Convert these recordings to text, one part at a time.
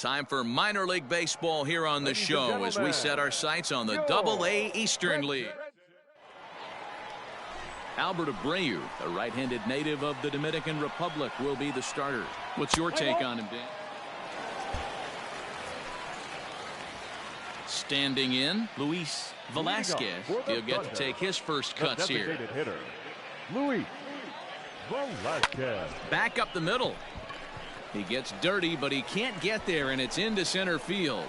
Time for minor league baseball here on the show as we set our sights on the Double-A Eastern League. Albert Abreu, a right-handed native of the Dominican Republic, will be the starter. What's your take on him, Dan? Standing in, Luis Velasquez. He'll get to take his first cuts here. Luis Velasquez. Back up the middle. He gets dirty, but he can't get there, and it's into center field.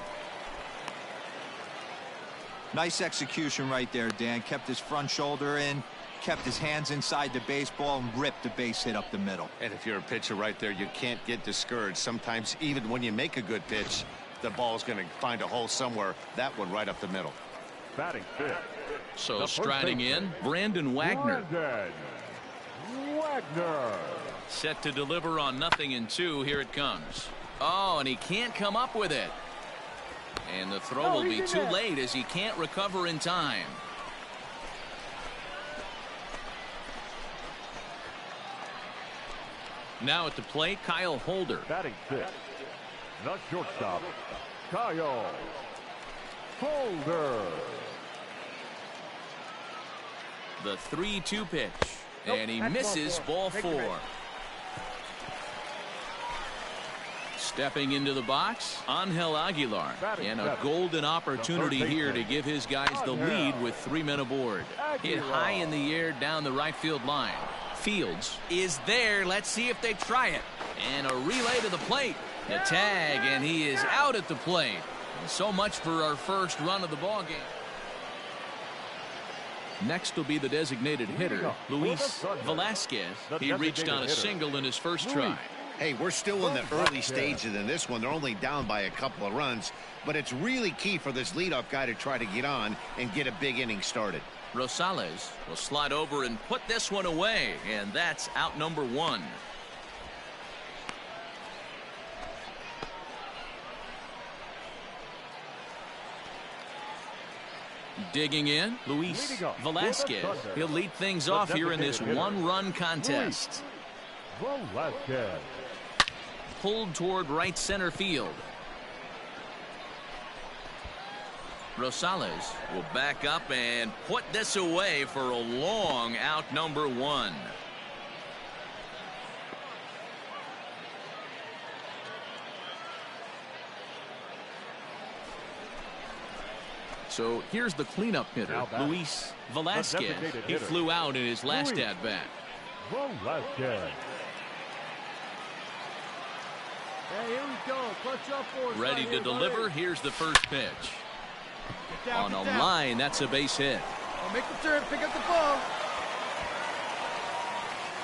Nice execution right there, Dan. Kept his front shoulder in, kept his hands inside the baseball, and ripped the base hit up the middle. And if you're a pitcher right there, you can't get discouraged. Sometimes even when you make a good pitch, the ball's going to find a hole somewhere. That one right up the middle. Batting fifth. So striding in, Brandon Wagner. Set to deliver on 0-2. Here it comes. Oh, and he can't come up with it. And the throw will be too late as he can't recover in time. Now at the plate, Kyle Holder. Batting fifth. The shortstop, Kyle Holder. The 3-2 pitch. And he misses ball 4. Stepping into the box, Angel Aguilar. And a golden opportunity here to give his guys the lead with 3 men aboard. Hit high in the air down the right field line. Fields is there. Let's see if they try it. And a relay to the plate. The tag, and he is out at the plate. And so much for our first run of the ball game. Next will be the designated hitter, Luis Velasquez. He reached on a single in his first try. Hey, we're still in the early stages in this one. They're only down by a couple of runs, but it's really key for this leadoff guy to try to get on and get a big inning started. Rosales will slide over and put this one away, and that's out number 1. Digging in, Luis Velasquez. He'll lead things off here in this one-run contest. Velasquez. Pulled toward right center field. Rosales will back up and put this away for a long out number 1. So here's the cleanup hitter, Luis Velasquez. He flew out in his last at-bat. Velasquez. Hey, here we go. Clutch up for us. Ready to deliver. Here's the first pitch. On a line, that's a base hit. Make the turn, pick up the ball.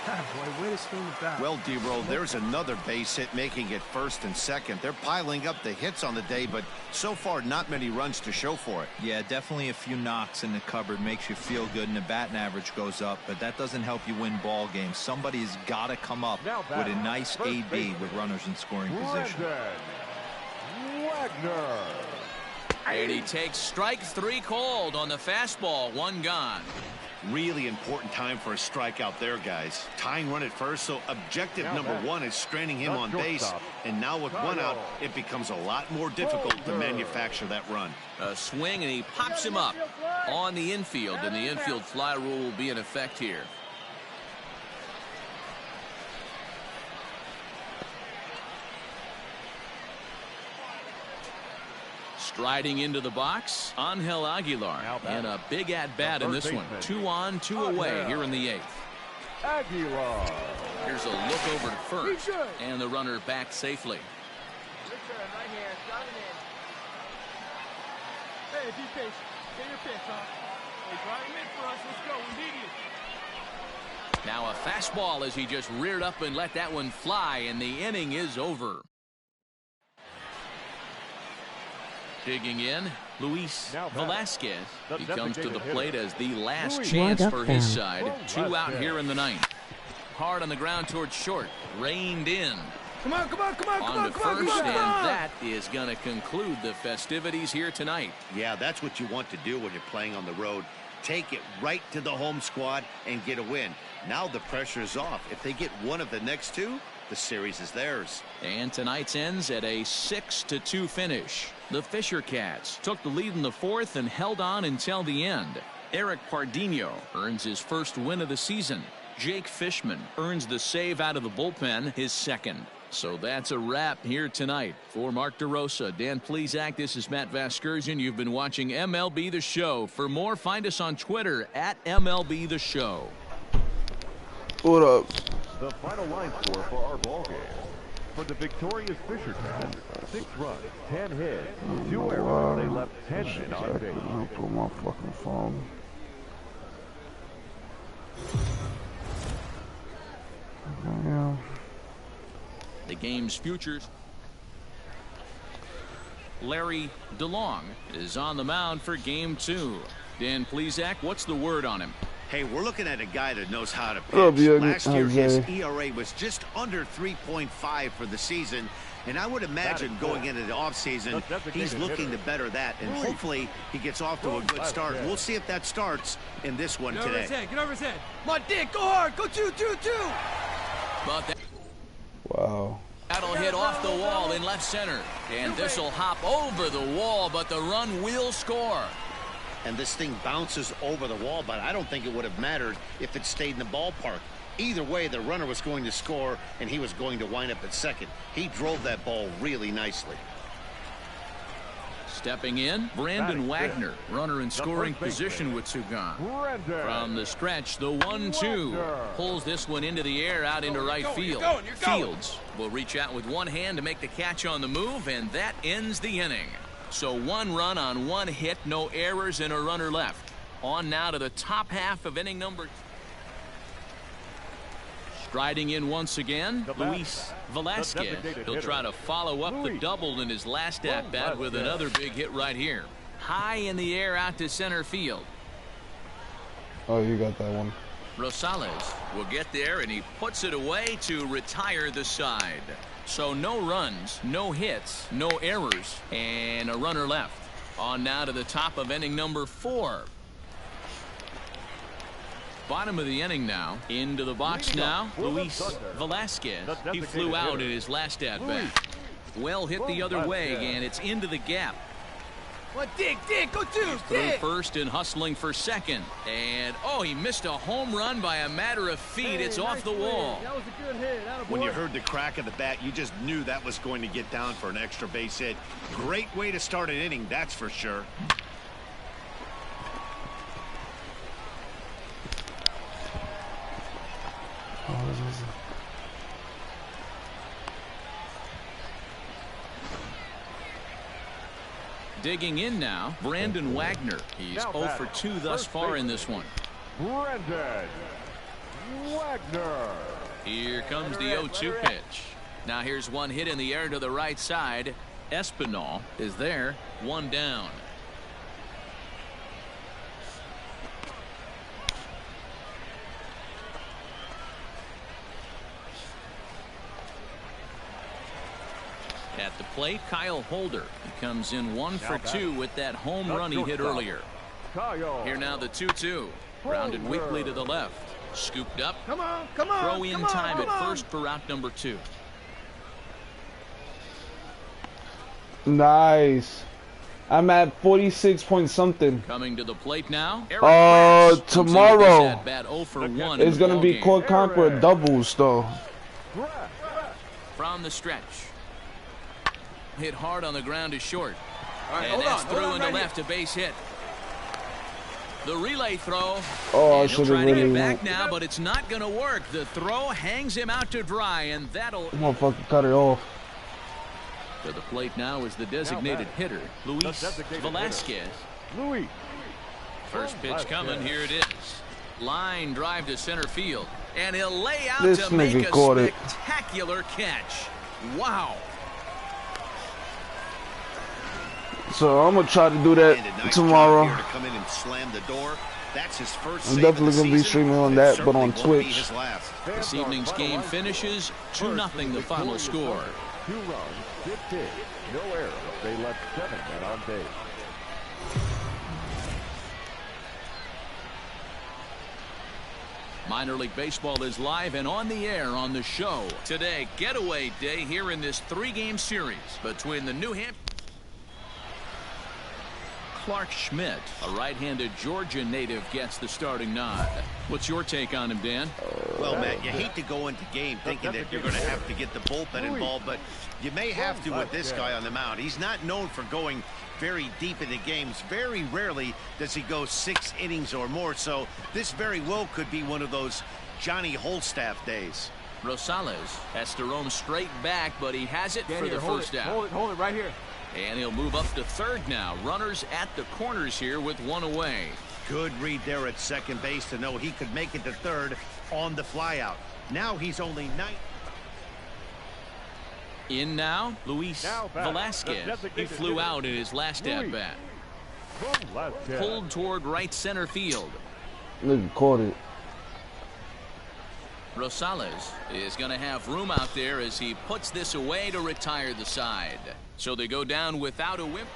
Boy, way to swing the bat. Well, D-Roll, there's another base hit, making it first and second. They're piling up the hits on the day, but so far not many runs to show for it. Yeah, definitely a few knocks in the cupboard makes you feel good, and the batting average goes up, but that doesn't help you win ball games. Somebody's got to come up with a nice AB with runners in scoring position. Wagner. And he takes strike 3 called on the fastball. 1 gone. Really important time for a strikeout there, guys. Tying run at first, so objective number 1 is straining him on base. And now with 1 out, it becomes a lot more difficult to manufacture that run. A swing, and he pops him up on the infield, and the infield fly rule will be in effect here. Striding into the box, Angel Aguilar, and a big at-bat in this one. 2 on, 2 away here in the 8th. Aguilar. Here's a look over to first, and the runner back safely. Hey, be patient. Get your pitch, huh? Hey, drive him in for us. Let's go. We need you. Now a fastball as he just reared up and let that one fly, and the inning is over. Digging in, Luis Velasquez. He comes to the plate as the last chance for his side. 2 out here in the 9th. Hard on the ground towards short. Reined in. Come on, come on, come on, come On on, to come on, first, come on, and come on. that is going to conclude the festivities here tonight. Yeah, that's what you want to do when you're playing on the road. Take it right to the home squad and get a win. Now the pressure is off. If they get one of the next 2, the series is theirs. And tonight's ends at a 6-2 finish. The Fisher Cats took the lead in the fourth and held on until the end. Eric Pardinho earns his first win of the season. Jake Fishman earns the save out of the bullpen, his second. So that's a wrap here tonight. For Mark DeRosa, Dan Plesac, this is Matt Vasgersian. You've been watching MLB The Show. For more, find us on Twitter at MLB The Show. What up? The final line score for our ball game. For the victorious Fisher Cats, 6 runs, 10 hits, 2 errors. They left 10 men on base. I'll put my fucking phone. Yeah. The game's futures. Larry DeLong is on the mound for game 2. Dan Plesac, what's the word on him? Hey, we're looking at a guy that knows how to pitch. Last year, his ERA was just under 3.5 for the season. And I would imagine going into the offseason, he's looking to better that. And hopefully he gets off to a good start. We'll see if that starts in this one today. Get over his head. Come on, Dick, go hard. Go 2-2-2. But that Wow. that'll hit off the wall in left center. And this will hop over the wall, but the run will score. And this thing bounces over the wall, but I don't think it would have mattered if it stayed in the ballpark. Either way, the runner was going to score, and he was going to wind up at second. He drove that ball really nicely. Stepping in, Brandon Wagner, runner in scoring position with Sugan. From the stretch, the 1-2 pulls this one into the air out into right field. Fields will reach out with one hand to make the catch on the move, and that ends the inning. So 1 run on 1 hit, no errors, and a runner left. On now to the top half of inning number 2. Striding in once again, Luis Velasquez. He'll try to follow up the double in his last at-bat with another big hit right here. High in the air out to center field. Oh, you got that one. Rosales will get there, and he puts it away to retire the side. So no runs, no hits, no errors, and a runner left. On now to the top of inning number 4. Bottom of the inning now. Into the box now, Luis Velasquez. He flew out in his last at-bat. Well hit the other way, and it's into the gap. What, Dick, go 2. Through first and hustling for second. And, oh, he missed a home run by a matter of feet. It's off the wall. That was a good hit. When you heard the crack of the bat, you just knew that was going to get down for an extra base hit. Great way to start an inning, that's for sure. Digging in now, Brandon Wagner. He's 0 for 2 thus far in this one. Brandon Wagner. Here comes the 0-2 pitch. Now here's one hit in the air to the right side. Espinal is there, 1 down. At the plate, Kyle Holder. He comes in 1 for 2 with that home run he hit earlier. Here now the 2-2. Grounded weakly to the left. Scooped up. Come on. Throw in time at first for route number 2. Nice. I'm at 46 point something. Coming to the plate now. Tomorrow it's gonna be Court Conqueror doubles though. From the stretch. Hit hard on the ground is short. Right, and that's through into left, a base hit. The relay throw. Oh, I should have really get back now, but it's not going to work. The throw hangs him out to dry, and that'll. Motherfucker, cut it off. To the plate now is the designated hitter, Luis Velasquez. First pitch coming. Here it is. Line drive to center field, and he'll lay out to make a spectacular catch. Wow. So I'm gonna try to do that tomorrow. I'm definitely gonna be streaming on that, but on Twitch. This evening's game finishes 2-0 the final score. 2 runs, 6 hits, no errors. They left 7 men on base. Minor League Baseball is live and on the air on the show. Today, getaway day here in this 3-game series between the New Hampshire. Clark Schmidt, a right-handed Georgia native, gets the starting nod. What's your take on him, Dan? Well, Matt, you hate to go into game thinking that you're going to have to get the bullpen involved, but you may have to with this guy on the mound. He's not known for going very deep into games. Very rarely does he go 6 innings or more, so this very well could be one of those Johnny Holstaff days. Rosales has to roam straight back, but he has it for the first out. Hold it right here. And he'll move up to third now. Runners at the corners here with 1 away. Good read there at second base to know he could make it to third on the flyout. Now he's only 9. In now, Luis Velasquez. He flew out in his last at-bat. Pulled toward right center field. Look, caught it. Rosales is going to have room out there as he puts this away to retire the side. So they go down without a whip.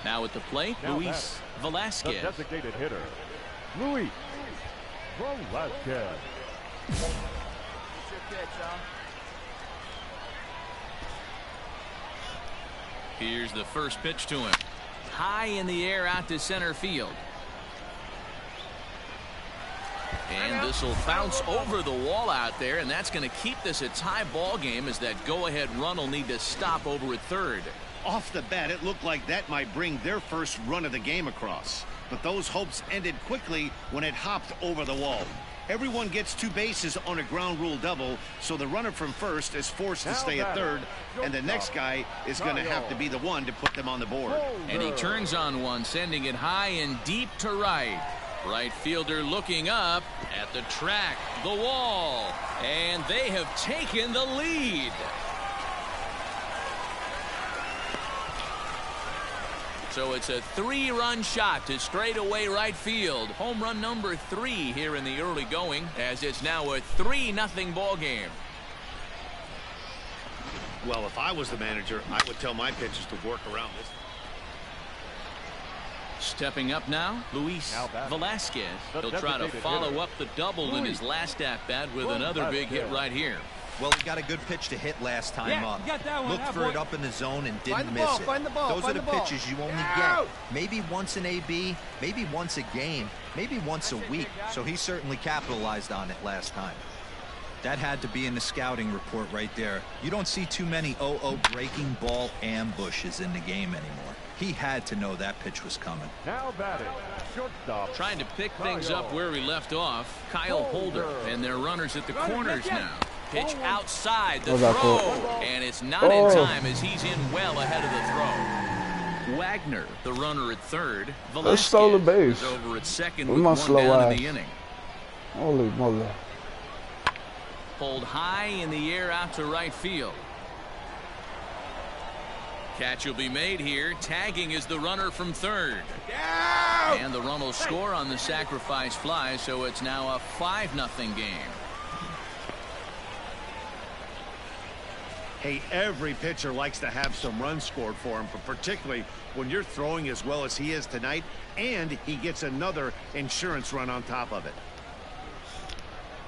Now at the plate, Luis Velasquez. The designated hitter, Luis Velasquez. Here's the first pitch to him. High in the air out to center field. And this will bounce over the wall out there, and that's going to keep this a tie ball game as that go-ahead run will need to stop over at third. Off the bat, it looked like that might bring their first run of the game across. But those hopes ended quickly when it hopped over the wall. Everyone gets 2 bases on a ground rule double, so the runner from first is forced to stay at third, and the next guy is going to have to be the one to put them on the board. And he turns on one, sending it high and deep to right. Right fielder looking up at the track, the wall, and they have taken the lead. So it's a 3-run shot to straightaway right field. Home run number 3 here in the early going, as it's now a 3-0 ball game. Well, if I was the manager, I would tell my pitchers to work around this. Stepping up now, Luis Velasquez. He'll try to follow up the double in his last at-bat with another big hit right here. Well, he got a good pitch to hit last time up. Looked for it up in the zone and didn't miss it. Those are the pitches you only get. Maybe once an AB, maybe once a game, maybe once a week. So he certainly capitalized on it last time. That had to be in the scouting report right there. You don't see too many breaking ball ambushes in the game anymore. He had to know that pitch was coming. Now batting, shortstop. Trying to pick things up where he left off, Kyle Holder, and their runners at the corners now. Pitch outside the throw, and it's not in time as he's in well ahead of the throw. Wagner, the runner at third. Velasquez stole the base. is over at second with 1 down in the inning. Holy moly. Pulled high in the air out to right field. Catch will be made here. Tagging is the runner from third. And the run will score on the sacrifice fly, so it's now a 5-0 game. Hey, every pitcher likes to have some runs scored for him, but particularly when you're throwing as well as he is tonight, and he gets another insurance run on top of it.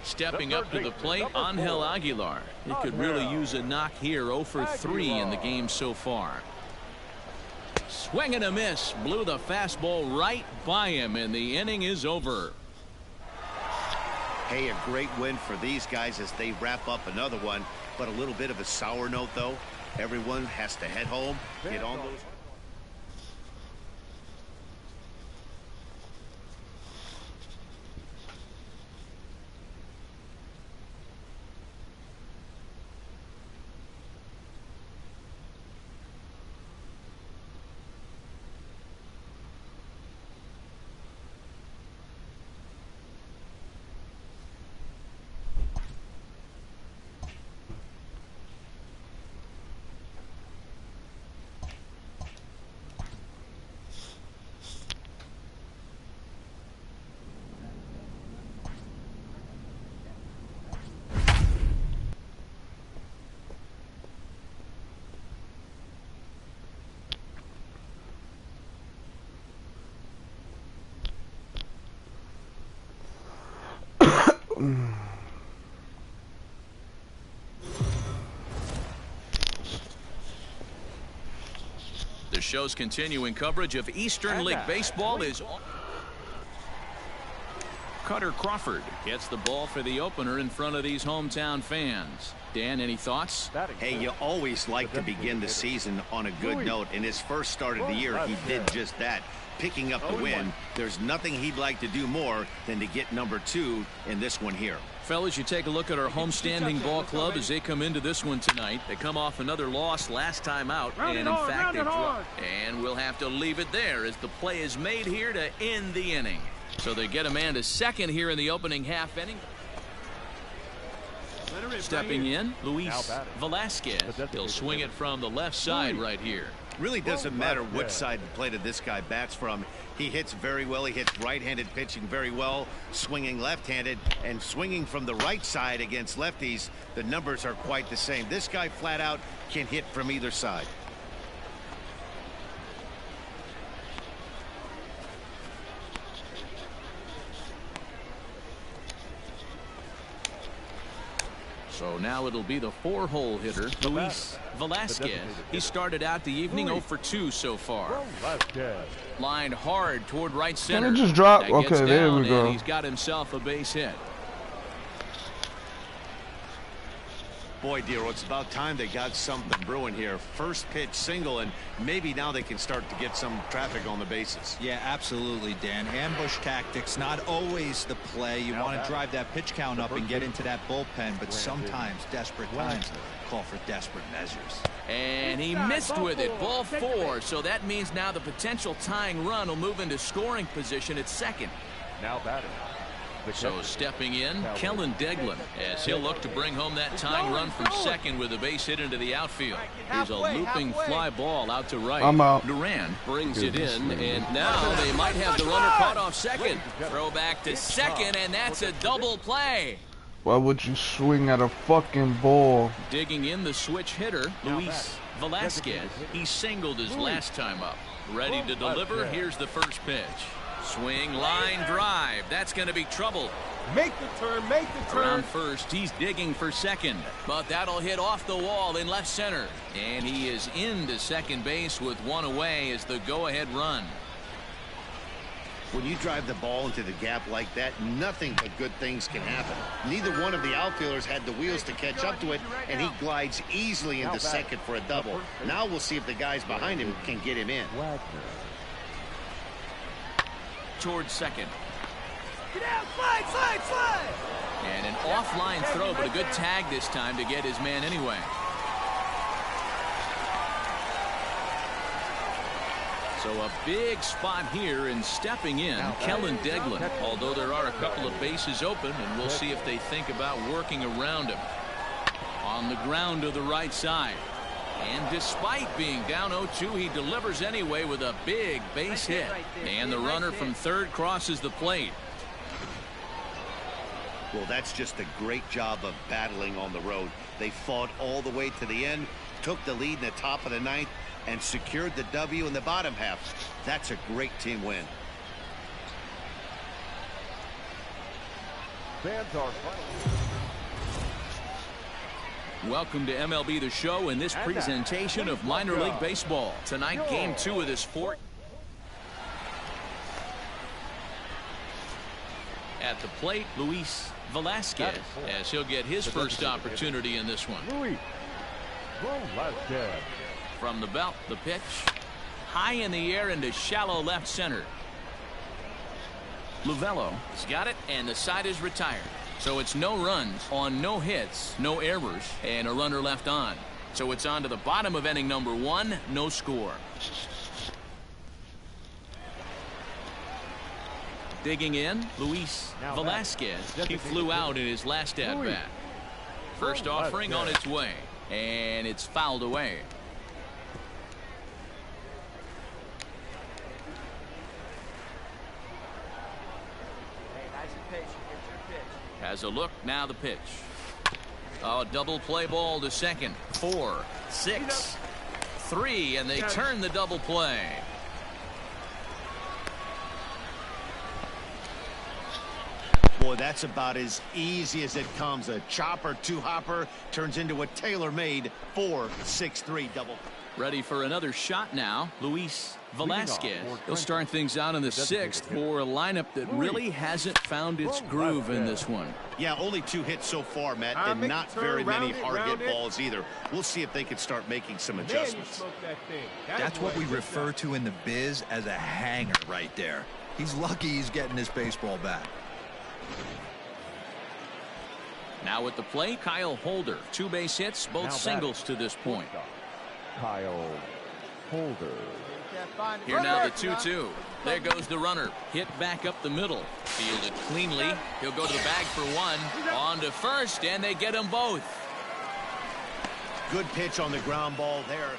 Stepping up to the plate, Angel Aguilar. He could really use a knock here. 0 for 3 in the game so far. Swing and a miss. Blew the fastball right by him, and the inning is over. Hey, a great win for these guys as they wrap up another one, but a little bit of a sour note, though. Everyone has to head home, get on those. The show's continuing coverage of Eastern League Baseball is on. Cutter Crawford gets the ball for the opener in front of these hometown fans. Dan, any thoughts? Hey, you always like to begin the season on a good note. In his first start of the year, he did just that, picking up the win. There's nothing he'd like to do more than to get number 2 in this one here. Fellas, you take a look at our homestanding ball club as they come into this one tonight. They come off another loss last time out, and in fact, they dropped. And we'll have to leave it there as the play is made here to end the inning. So they get a man to second here in the opening half inning. Stepping in, Luis Velasquez. He'll swing it from the left side right here. Really doesn't matter which side of the plate this guy bats from. He hits very well. He hits right-handed pitching very well, swinging left-handed, and swinging from the right side against lefties. The numbers are quite the same. This guy flat out can hit from either side. So now it'll be the 4-hole hitter, Luis Velasquez. He started out the evening 0 for 2 so far. Lined hard toward right center. Can it just drop? That okay, there we go. He's got himself a base hit. Boy, Dero, it's about time they got something brewing here. First pitch single, and maybe now they can start to get some traffic on the bases. Yeah, absolutely, Dan. Ambush tactics, not always the play. You want to drive that pitch count up and get into that bullpen, but sometimes desperate times call for desperate measures. And he missed with it. Ball 4. So that means now the potential tying run will move into scoring position at second. Now batting. So stepping in, Kellen Deglin, as he'll look to bring home that tying run from second with a base hit into the outfield. Here's a looping fly ball out to right. I'm out. Duran brings it in, and now they might have the runner caught off second. Throw back to second, and that's a double play. Why would you swing at a fucking ball? Digging in the switch hitter, Luis Velasquez. He singled his last time up. Ready to deliver. Here's the first pitch. Swing, line drive. That's going to be trouble. Make the turn, make the turn. Around first, he's digging for second, but that'll hit off the wall in left center. And he is into second base with one away as the go-ahead run. When you drive the ball into the gap like that, nothing but good things can happen. Neither one of the outfielders had the wheels to catch up to it, and he glides easily into second for a double. Now we'll see if the guys behind him can get him in. Towards second. Get out, slide, slide, slide. And an offline throw, but a good tag this time to get his man anyway. So a big spot here, and stepping in, Kellen Deglin. Although there are a couple of bases open, and we'll see if they think about working around him. On the ground to the right side. And despite being down 0-2, he delivers anyway with a big base hit. And the runner from third crosses the plate. Well, that's just a great job of battling on the road. They fought all the way to the end, took the lead in the top of the ninth, and secured the W in the bottom half. That's a great team win. Fans are fighting. Welcome to MLB The Show in this presentation of minor league baseball. Tonight, game 2 of this fourth. At the plate, Luis Velasquez, as he'll get his first opportunity in this one. Luis Velasquez. From the belt, the pitch. High in the air into shallow left center. Lovello has got it, and the side is retired. So it's no runs on no hits, no errors, and a runner left on. So it's on to the bottom of inning number 1, no score. Digging in, Luis Velasquez. He flew out in his last at-bat. First offering on its way, and it's fouled away. Has a look, now the pitch. Oh, double play ball to second. 4, 6, 3, and they turn the double play. Boy, Boy, that's about as easy as it comes. A chopper two-hopper turns into a tailor-made 4-6-3 double. Ready for another shot now, Luis Velasquez. He'll start things out in the 6th for a lineup that really hasn't found its groove in this one. Yeah, only 2 hits so far, Matt, and not very many hard hit balls either. We'll see if they can start making some adjustments. That's what we refer to in the biz as a hanger right there. He's lucky he's getting his baseball back. Now at the plate, Kyle Holder. 2 base hits, both singles to this point. Kyle Holder. Here now the 2-2. There goes the runner. Hit back up the middle. Fielded cleanly. He'll go to the bag for 1. On to first, and they get them both. Good pitch on the ground ball there.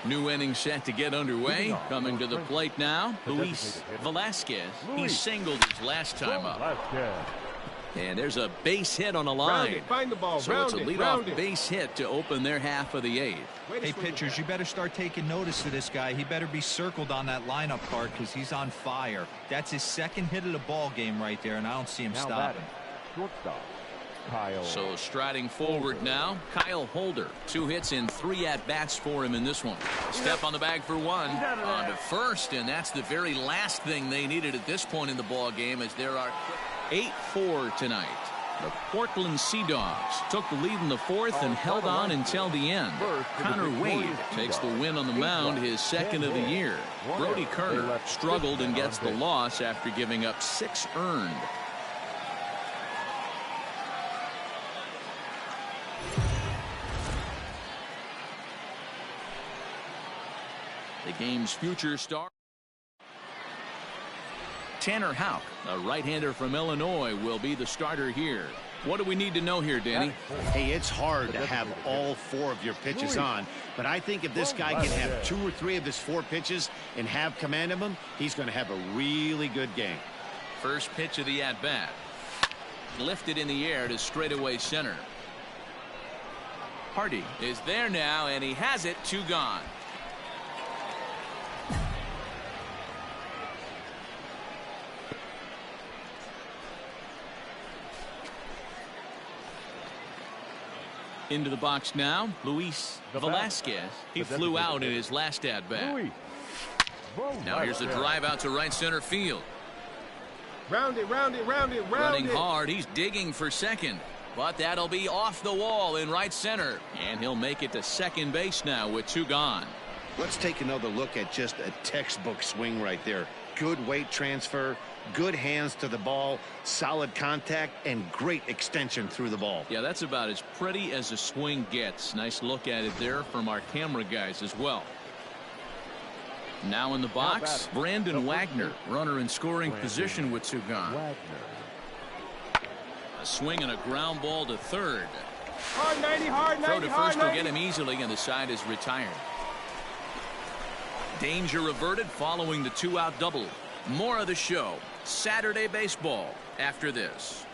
New inning set to get underway. Coming to the plate now, Luis Velasquez. He singled his last time up. And there's a base hit on the line. So it's a leadoff base hit to open their half of the 8th. Hey, pitchers, you better start taking notice of this guy. He better be circled on that lineup card because he's on fire. That's his 2nd hit of the ball game right there, and I don't see him stopping. So striding forward now, Kyle Holder. 2 hits and 3 at-bats for him in this one. Step on the bag for 1. On to first, and that's the very last thing they needed at this point in the ball game, as there are 8-4 tonight. The Portland Sea Dogs took the lead in the 4th and held on until the end. Connor Wade takes the win on the mound, his 2nd of the year. Brody Kerner struggled and gets the loss after giving up 6 earned. The game's future star, Tanner Houck, a right-hander from Illinois, will be the starter here. What do we need to know here, Danny? Hey, it's hard to have all 4 of your pitches on, but I think if this guy can have 2 or 3 of his 4 pitches and have command of them, he's going to have a really good game. First pitch of the at-bat. Lifted in the air to straightaway center. Hardy is there now, and he has it. 2 gone. Into the box now, Luis Velasquez. He flew out in his last at-bat. Now here's a drive out to right center field. Running hard, he's digging for second. But that'll be off the wall in right center. And he'll make it to second base now with 2 gone. Let's take another look at just a textbook swing right there. Good weight transfer, good hands to the ball, solid contact, and great extension through the ball. Yeah, that's about as pretty as a swing gets. Nice look at it there from our camera guys as well. Now in the box, Brandon Wagner, runner in scoring position with 2 gone. A swing and a ground ball to third. Hard 90, hard 90, throw to first will get him easily, and the side is retired. Danger averted following the 2-out double. More of the show, Saturday baseball, after this.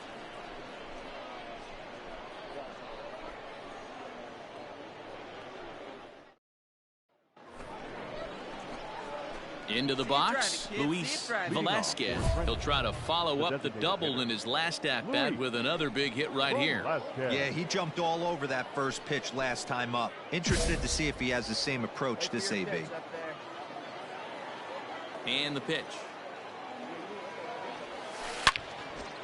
Into the box, Luis Velasquez. He'll try to follow up the double in his last at-bat with another big hit right here. Yeah, he jumped all over that first pitch last time up. Interested to see if he has the same approach this AB. And the pitch.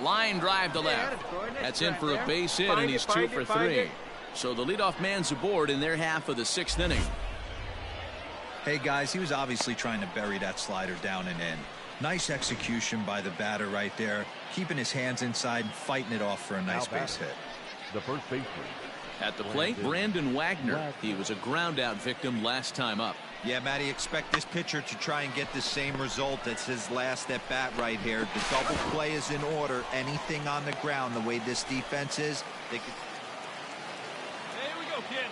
Line drive to left. That's in for a base hit, and he's 2 for 3. So the leadoff man's aboard in their half of the 6th inning. Hey, guys, he was obviously trying to bury that slider down and in. Nice execution by the batter right there, keeping his hands inside and fighting it off for a nice base hit. The first baseman. At the plate, Brandon Wagner. He was a ground-out victim last time up. Yeah, Matty, expect this pitcher to try and get the same result. That's his last at-bat right here. The double play is in order. Anything on the ground, the way this defense is, they could...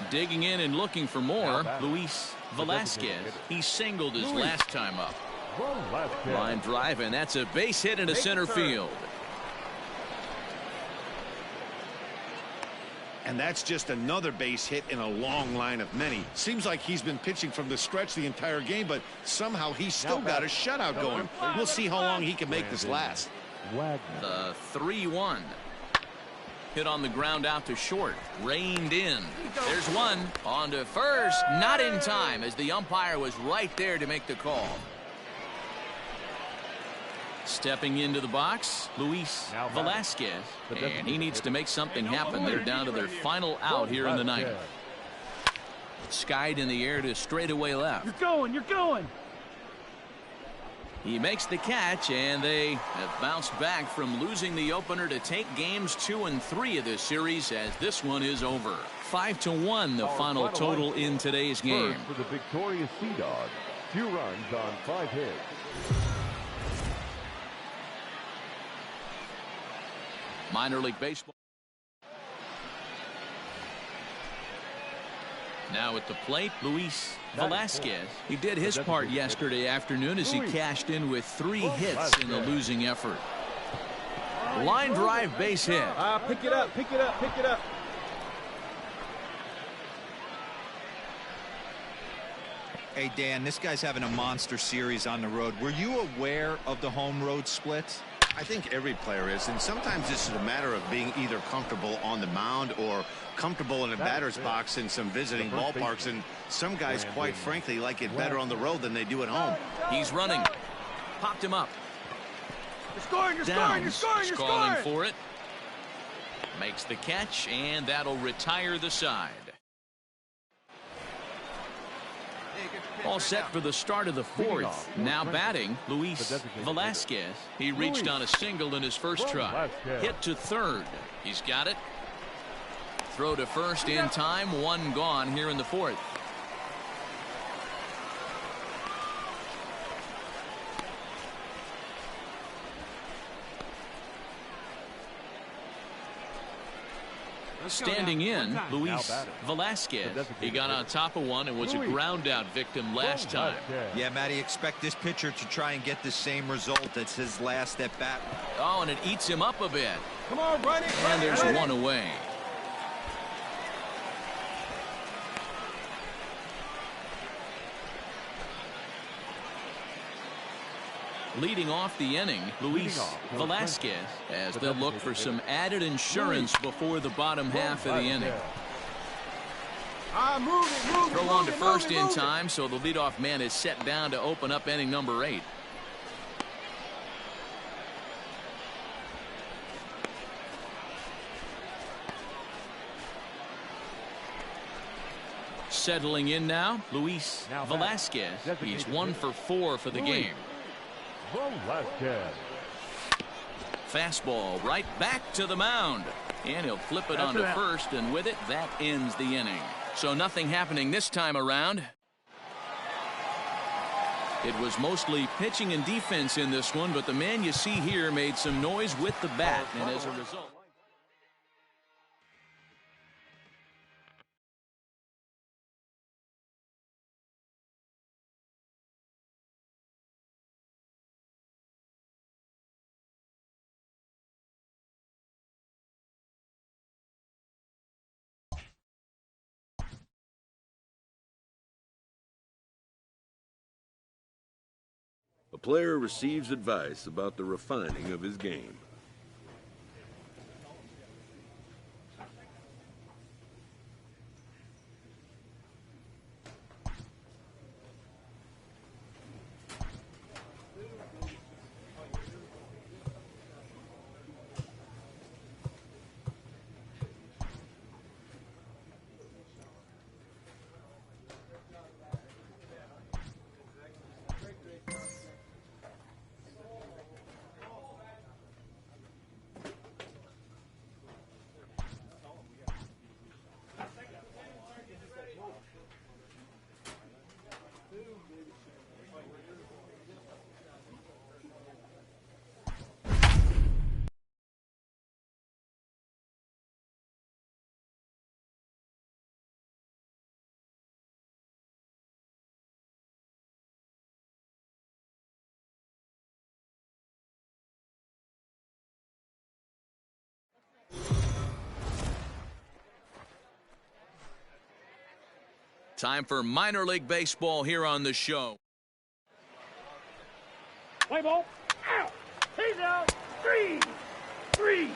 Digging in and looking for more, Luis Velasquez. He singled his last time up. Line drive, and that's a base hit into center field. And that's just another base hit in a long line of many. Seems like he's been pitching from the stretch the entire game, but somehow he's still got a shutout going. We'll see how long he can make this last. The 3-1. Hit on the ground out to short. Reined in. There's one. On to first. Not in time as the umpire was right there to make the call. Stepping into the box, Luis Velasquez. And he needs to make something happen. They're down to their final out here in the ninth. Skied in the air to straightaway left. You're going. You're going. He makes the catch, and they have bounced back from losing the opener to take games 2 and 3 of this series as this one is over. 5-1 the final total in today's game. For the victorious Sea Dogs, 2 runs on 5 hits. Minor League Baseball. Now at the plate, Luis Velasquez. He did his part yesterday afternoon as he cashed in with 3 hits in the losing effort. Line drive base hit. Pick it up, pick it up, pick it up. Hey, Dan, this guy's having a monster series on the road. Were you aware of the home road splits? I think every player is, and sometimes this is a matter of being either comfortable on the mound or comfortable in a batter's box in some visiting ballparks, and some guys, quite frankly, like it better on the road than they do at home. He's running. Popped him up. You're scoring, you're scoring, you're scoring, you're calling scoring. for it. Makes the catch, and that'll retire the side. All set for the start of the 4th. Now batting, Luis Velasquez. He reached on a single in his first try. Hit to third. He's got it. Throw to first in time. 1 gone here in the 4th. Standing in, Luis Velasquez. He got on top of one and was a ground out victim last time. Yeah, Matty, expect this pitcher to try and get the same result as his last at bat. Oh, and it eats him up a bit. Come on, run it. And there's one away. Leading off the inning, Luis Velasquez, as they'll look for some added insurance before the bottom half of the inning. Throw on to first in time, so the leadoff man is set down to open up inning number 8. Settling in now, Luis Velasquez. He's 1 for 4 for the game. Fastball right back to the mound, and he'll flip it onto first, and with it, that ends the inning. So nothing happening this time around. It was mostly pitching and defense in this one, but the man you see here made some noise with the bat, and as a result. A player receives advice about the refining of his game. Time for minor league baseball here on the show. Play ball. Out. He's out. Three.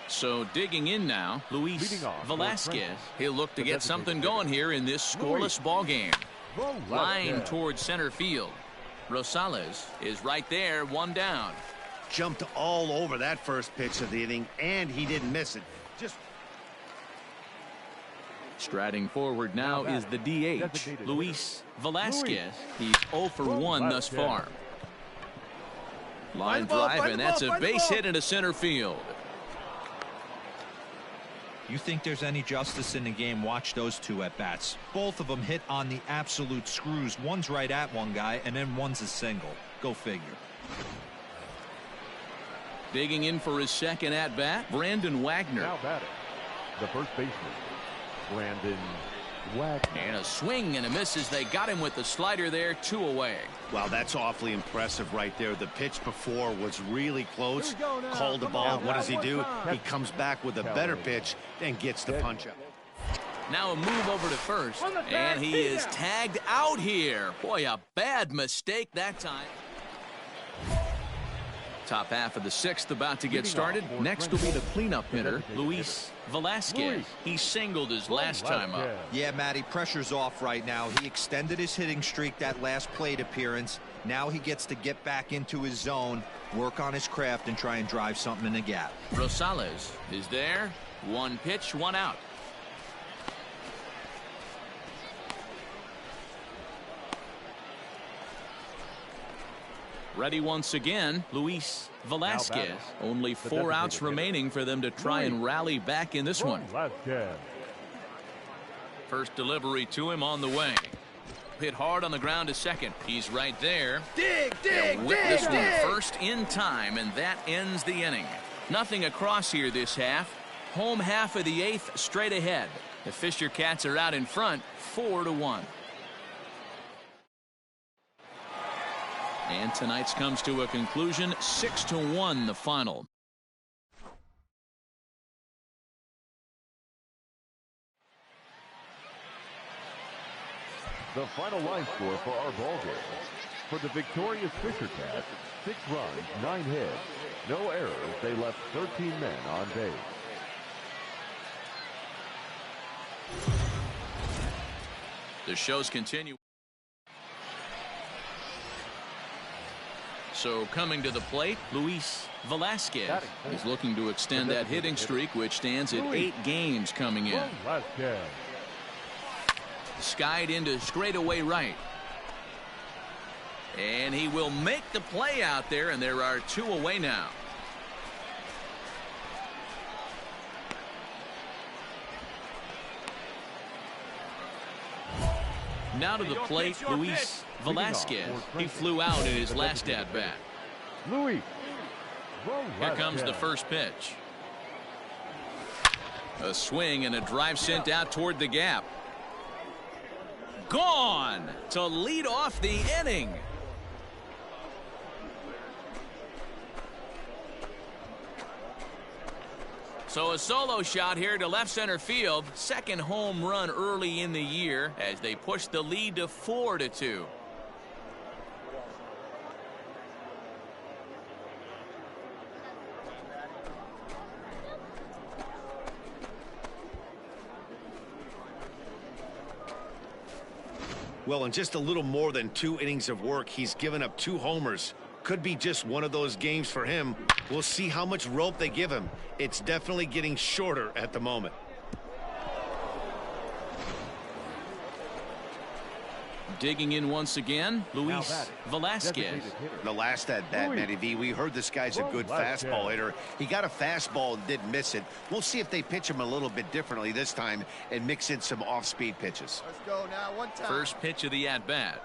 So digging in now, Luis Velasquez. He'll look to get something going here in this scoreless ball game. Line towards center field. Rosales is right there, one down. Jumped all over that first pitch of the inning, and he didn't miss it. Just striding forward now is the DH, Luis Velasquez. He's 0 for 1 thus far. Line drive, and that's a base hit into center field. You think there's any justice in the game? Watch those two at bats. Both of them hit on the absolute screws. One's right at one guy, and then one's a single. Go figure. Digging in for his second at bat, Brandon Wagner. Now batting, the first baseman, Brandon Wagner. And a swing and a miss as they got him with the slider there, 2 away. Wow, that's awfully impressive right there. The pitch before was really close. Called the ball. What does he do? He comes back with a better pitch and gets the punch out. Now a move over to first, and he is tagged out here. Boy, a bad mistake that time. Top half of the 6th about to get started. Next will be the cleanup hitter, Luis Velasquez. He singled his last time up. Yeah, Matty, pressure's off right now. He extended his hitting streak that last plate appearance. Now he gets to get back into his zone, work on his craft, and try and drive something in the gap. Rosales is there. 1 pitch, 1 out. Ready once again, Luis Velasquez. Only 4 outs remaining for them to try and rally back in this one. First delivery to him on the way. Hit hard on the ground to second. He's right there. Dig. Whip this one first in time, and that ends the inning. Nothing across here this half. Home half of the 8th straight ahead. The Fisher Cats are out in front, 4-1. And tonight's comes to a conclusion, 6-1 the final. The final line score for our ball game. For the victorious Fisher Cats, 6 runs, 9 hits, no errors. They left 13 men on base. The shows continue. So coming to the plate, Luis Velasquez is looking to extend that hitting streak, which stands at 8 games coming in. Skied into straightaway right. And he will make the play out there, and there are 2 away now. Now to the plate, Luis Velasquez. He flew out in his last at-bat. Here comes the first pitch. A swing and a drive sent out toward the gap. Gone to lead off the inning. So a solo shot here to left center field. Second home run early in the year as they push the lead to 4-2. Well, in just a little more than 2 innings of work, he's given up 2 homers. Could be just one of those games for him. We'll see how much rope they give him. It's definitely getting shorter at the moment. Digging in once again, Luis Velasquez. The last at bat, Matty V, we heard this guy's a good fastball hitter. He got a fastball and didn't miss it. We'll see if they pitch him a little bit differently this time and mix in some off-speed pitches. Let's go now, one time. First pitch of the at-bat.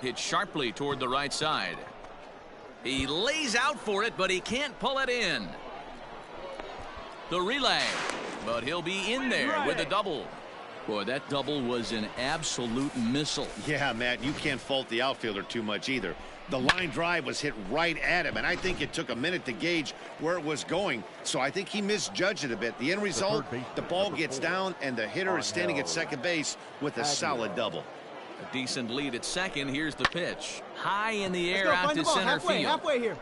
Hit sharply toward the right side. He lays out for it, but he can't pull it in. The relay, but he'll be in there with a double. Boy, that double was an absolute missile. Yeah, Matt, you can't fault the outfielder too much either. The line drive was hit right at him, and I think it took a minute to gauge where it was going. So I think he misjudged it a bit. The end result, the ball gets down, and the hitter is standing at second base with a solid double. A decent lead at second. Here's the pitch. high in the air out to center field. Halfway here.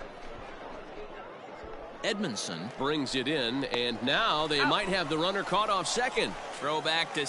Edmondson brings it in, and now they might have the runner caught off second. Throw back to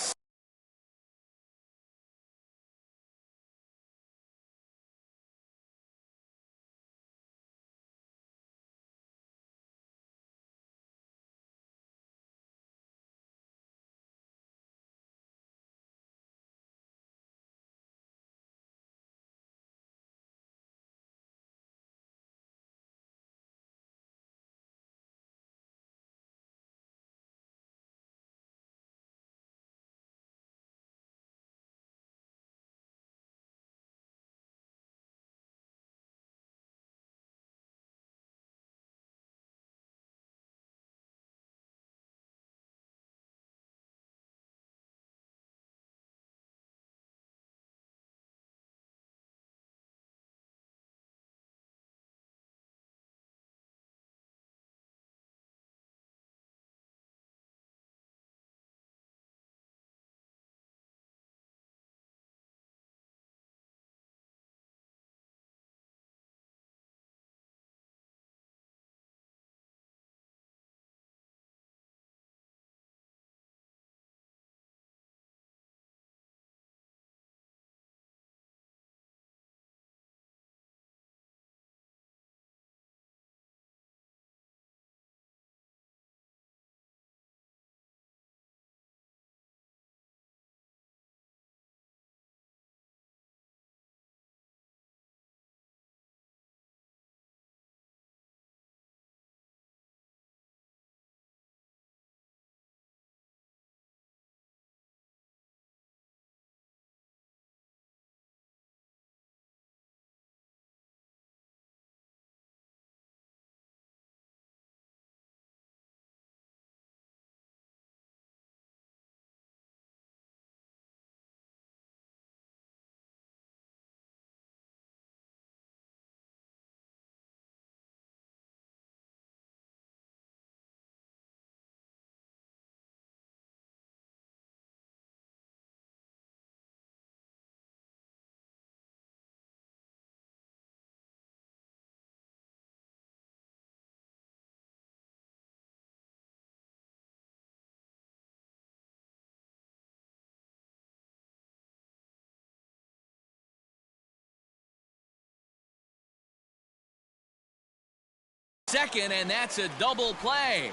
second, and that's a double play.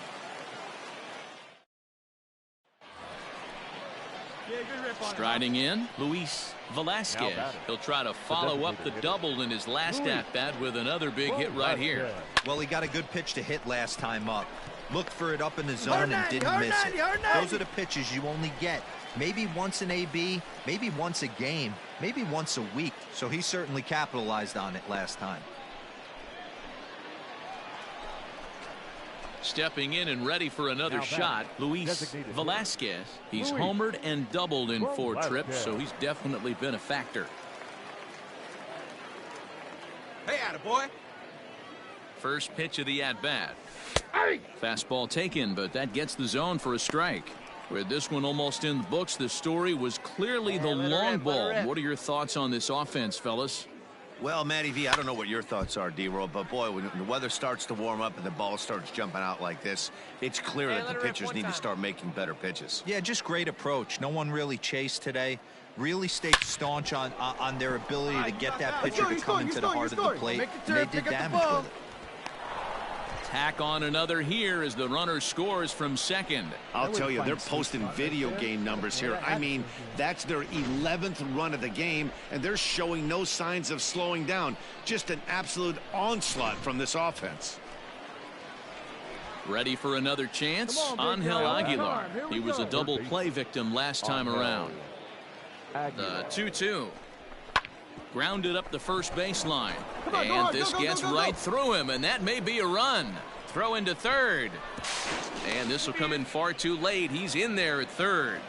Striding in, Luis Velasquez. He'll try to follow up the double in his last at-bat with another big hit right here. Well, he got a good pitch to hit last time up. Looked for it up in the zone and didn't miss it. Those are the pitches you only get maybe once in AB, maybe once a game, maybe once a week. So he certainly capitalized on it last time. Stepping in and ready for another shot, Luis Velasquez. He's homered and doubled in 4 trips, so he's definitely been a factor. Hey, attaboy. First pitch of the at-bat. Fastball taken, but that gets the zone for a strike. With this one almost in the books, the story was clearly the long ball. What are your thoughts on this offense, fellas? Well, Matty V, I don't know what your thoughts are, D-Roll, but boy, when the weather starts to warm up and the ball starts jumping out like this, it's clear that the pitchers need to start making better pitches. Yeah, just great approach. No one really chased today. Really stayed staunch on their ability to get that pitcher to come into the heart of the plate, and they did damage with it. Tack on another here as the runner scores from second. I'll tell you, they're posting video game numbers here. I mean, that's their 11th run of the game, and they're showing no signs of slowing down. Just an absolute onslaught from this offense. Ready for another chance? Angel Aguilar. He was a double play victim last time around. The 2-2. Grounded up the first baseline. And this gets right through him, and that may be a run. Throw into third. And this will come in far too late. He's in there at third.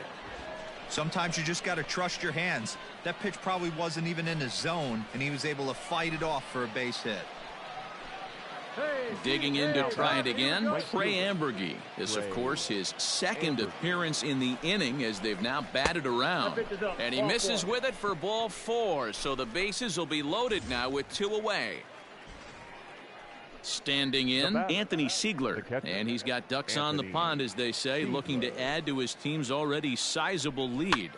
Sometimes you just got to trust your hands. That pitch probably wasn't even in the zone, and he was able to fight it off for a base hit. Digging in to try it again, Trey Ambergy. This, of course, his second appearance in the inning as they've now batted around. And he misses with it for ball 4, so the bases will be loaded now with 2 away. Standing in, Anthony Siegler, and he's got ducks on the pond, as they say, looking to add to his team's already sizable lead.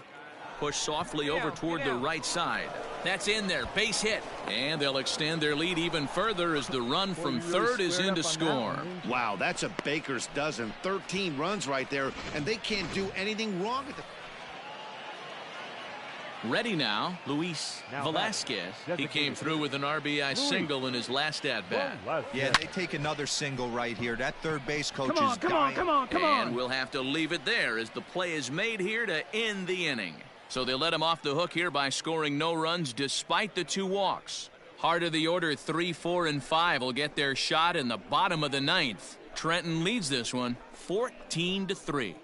Push softly over toward the right side. That's in there, base hit, and they'll extend their lead even further as the run from third is in to score. Wow, that's a baker's dozen. 13 runs right there, and they can't do anything wrong with it. Ready now, Luis Velasquez. He came through with an RBI single in his last at-bat. Yeah, they take another single right here. That third base coach is dying. Come on. And we'll have to leave it there as the play is made here to end the inning. So they let him off the hook here by scoring no runs despite the 2 walks. Heart of the order 3, 4, and 5 will get their shot in the bottom of the 9th. Trenton leads this one 14-3.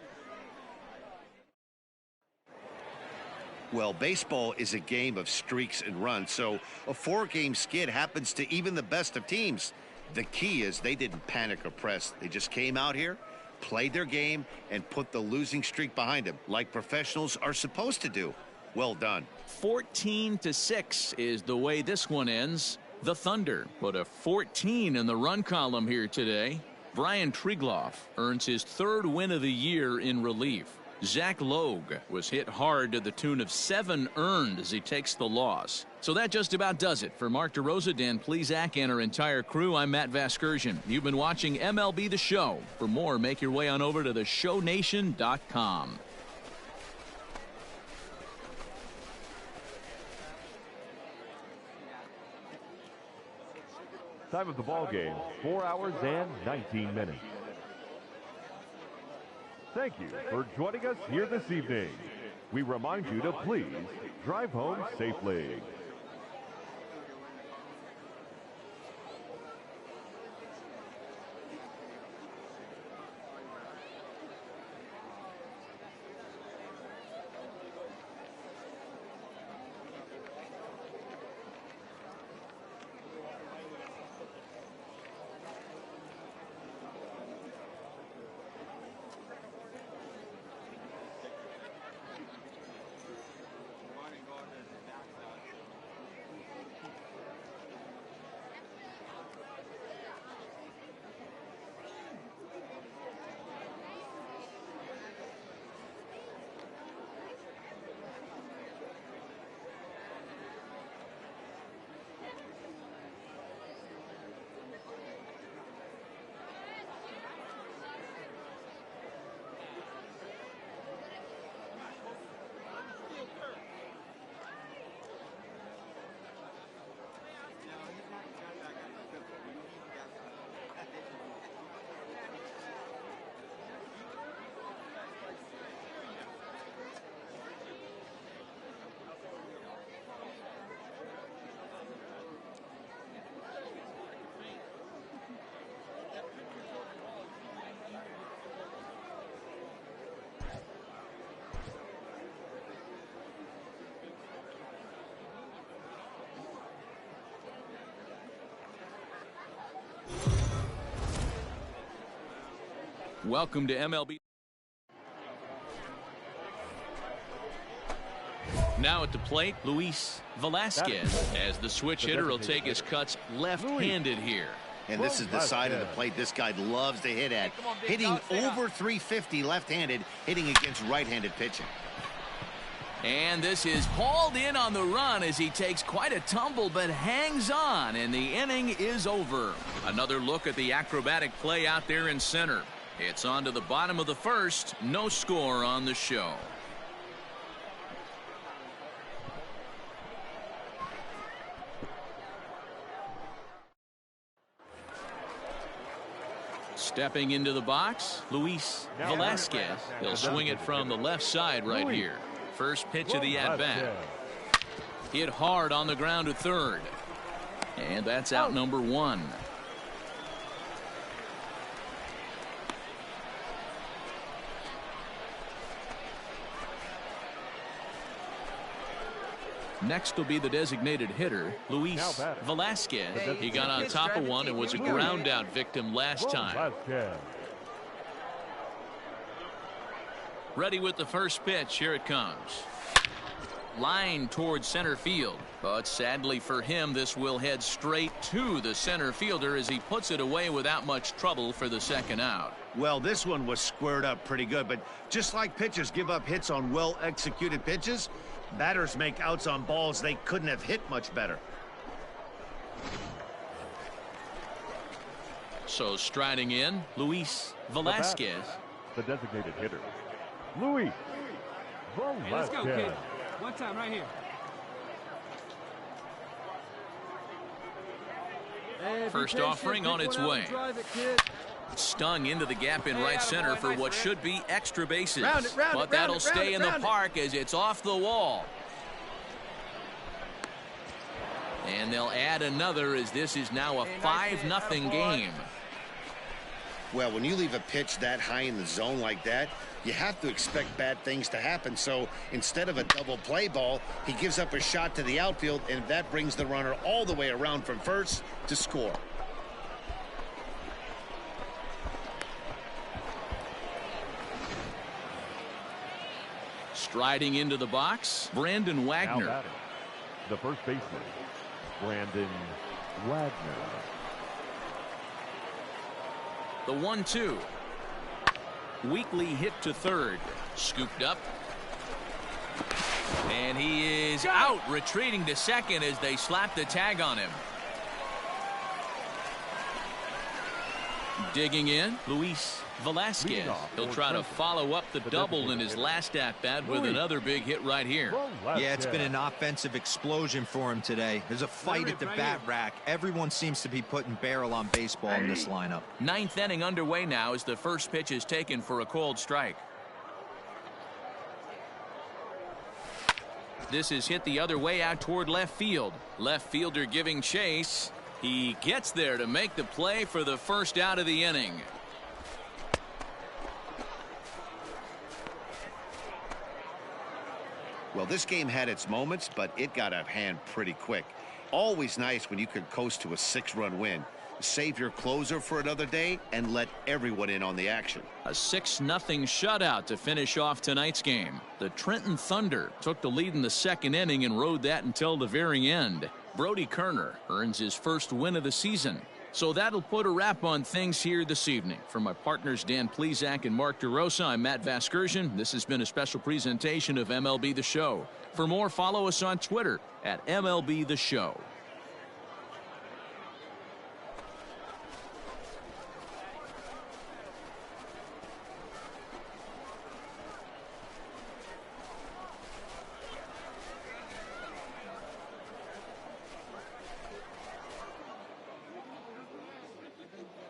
Well, baseball is a game of streaks and runs, so a 4-game skid happens to even the best of teams. The key is they didn't panic or press. They just came out here, played their game, and put the losing streak behind them, like professionals are supposed to do. Well done. 14-6 is the way this one ends. The Thunder put a 14 in the run column here today. Brian Trigloff earns his 3rd win of the year in relief. Zach Logue was hit hard to the tune of 7 earned as he takes the loss. So that just about does it. For Mark DeRosa, Dan Plesac, and our entire crew, I'm Matt Vasgersian. You've been watching MLB The Show. For more, make your way on over to theshownation.com. Time of the ball game, 4 hours and 19 minutes. Thank you for joining us here this evening. We remind you to please drive home safely. Welcome to MLB. Now at the plate, Luis Velasquez, as the switch hitter will take his cuts left-handed here. And this is the side of the plate this guy loves to hit at. Hitting over 350 left-handed, hitting against right-handed pitching. And this is hauled in on the run as he takes quite a tumble but hangs on, and the inning is over. Another look at the acrobatic play out there in center. It's on to the bottom of the 1st. No score on the show. Stepping into the box, Luis Velasquez. He'll swing it from the left side right here. First pitch of the at-bat. Hit hard on the ground to third. And that's out number 1. Next will be the designated hitter, Luis Velasquez. He got on top of one and was a ground out victim last time. Ready with the first pitch. Here it comes. Line towards center field, but sadly for him, this will head straight to the center fielder as he puts it away without much trouble for the second out. Well, this one was squared up pretty good, but just like pitchers give up hits on well-executed pitches, batters make outs on balls they couldn't have hit much better. So striding in, Luis Velasquez. The designated hitter, Luis Velasquez. Hey, let's go, kid. One time right here. First offering on its way. Stung into the gap in right center for what should be extra bases. But that'll stay in the park as it's off the wall. And they'll add another as this is now a 5-0 game. Well, when you leave a pitch that high in the zone like that, you have to expect bad things to happen. So instead of a double play ball, he gives up a shot to the outfield, and that brings the runner all the way around from first to score. Striding into the box, Brandon Wagner. The first baseman, Brandon Wagner. The 1-2. Weakly hit to third. Scooped up. And he is out, retreating to second as they slap the tag on him. Digging in, Luis Velasquez. He'll try to follow up the double in his last at-bat with another big hit right here. Yeah, it's been an offensive explosion for him today. There's a fight at the bat rack. Everyone seems to be putting barrel on baseball in this lineup. Ninth inning underway now as the first pitch is taken for a cold strike. This is hit the other way out toward left field. Left fielder giving chase. He gets there to make the play for the first out of the inning. Well, this game had its moments, but it got out of hand pretty quick. Always nice when you could coast to a 6-run win. Save your closer for another day and let everyone in on the action. A 6-0 shutout to finish off tonight's game. The Trenton Thunder took the lead in the second inning and rode that until the very end. Brody Kerner earns his first win of the season. So that'll put a wrap on things here this evening. For my partners Dan Plesac and Mark DeRosa, I'm Matt Vasgersian. This has been a special presentation of MLB The Show. For more, follow us on Twitter at MLB The Show.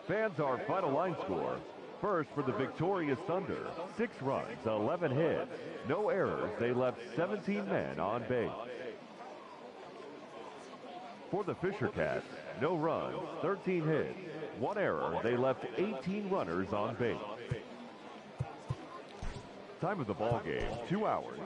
Fans, our final line score. First for the victorious Thunder, 6 runs, 11 hits, no errors. They left 17 men on base. For the Fisher Cats, no runs, 13 hits, 1 error. They left 18 runners on base. Time of the ball game, 2 hours.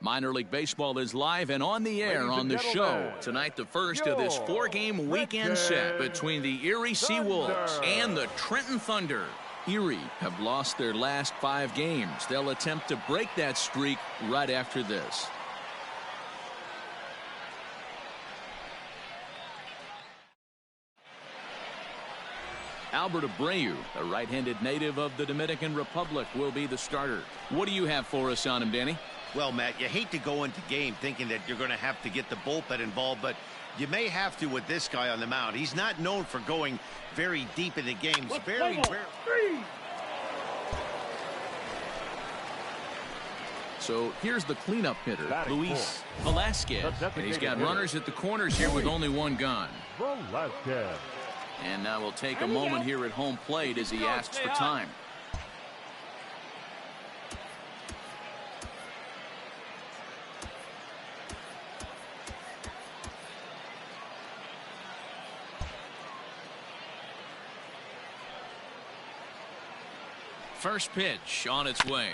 Minor League Baseball is live and on the air on the show. Tonight, the first of this 4-game weekend set between the Erie Seawolves and the Trenton Thunder. Erie have lost their last 5 games. They'll attempt to break that streak right after this. Albert Abreu, a right-handed native of the Dominican Republic, will be the starter. What do you have for us on him, Danny? Well, Matt, you hate to go into game thinking that you're going to have to get the bullpen involved, but you may have to with this guy on the mound. He's not known for going very deep into games. Very rare. So here's the cleanup hitter, Luis Velasquez. And he's got runners at the corners here with only one gone. Velasquez. And now we'll take a moment here at home plate as he asks for time. First pitch on its way.